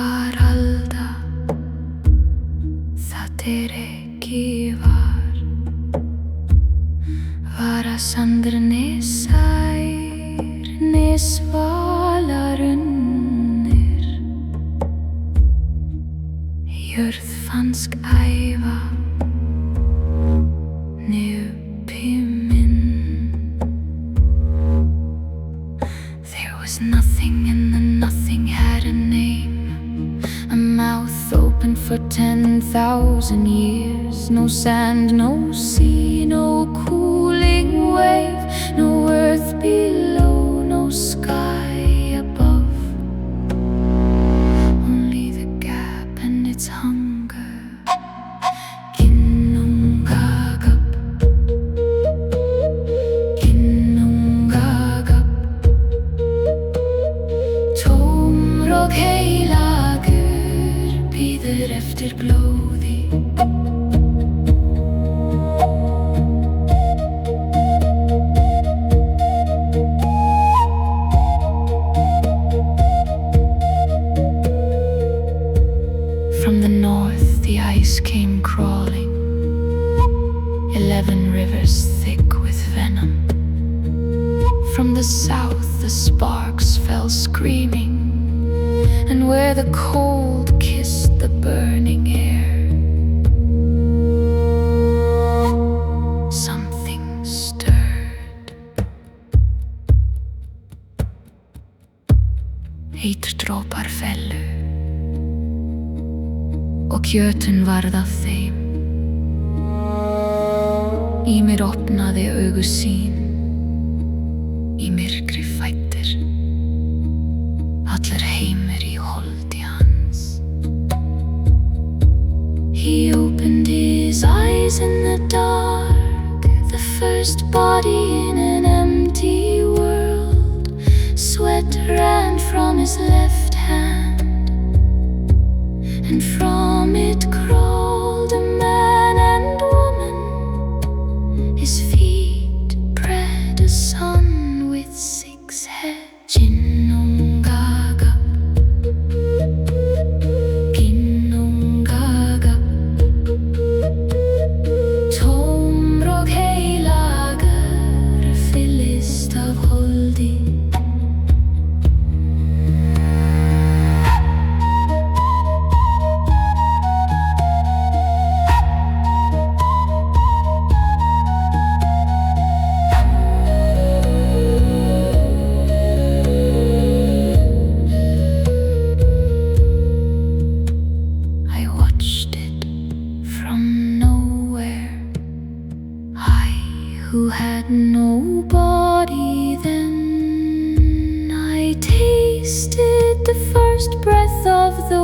Haralda, það ekki Varasandur nesær, nesvalar unnir, jörð fansk æva, uppi minn. There was nothing and the nothing had a name, a mouth open for 10,000 years. No sand, no sea, no cooling wave, no earth below, no sky above. Only the gap and its hunger. Ginnungagap, Ginnungagap, tómur og heilagur bíður eftir blóði. From the north the ice came crawling, 11 rivers thick with venom. From the south the sparks fell screaming, and where the cold kissed the burning air, something stirred. Eiturdrópar fellu og kjötun varð af þeim. Ymir opnaði augu sín, í myrkri fæddir, allur heimur í holdi hans. He opened his eyes in the dark, the first body in an empty world. Sweat ran from his left hand, and from it crawled a man and woman. His feet bred a son with 6 heads. Ginnungagap, Ginnungagap, tómur og heilagur fyllist af holdi. Who had no body then, I tasted the first breath of the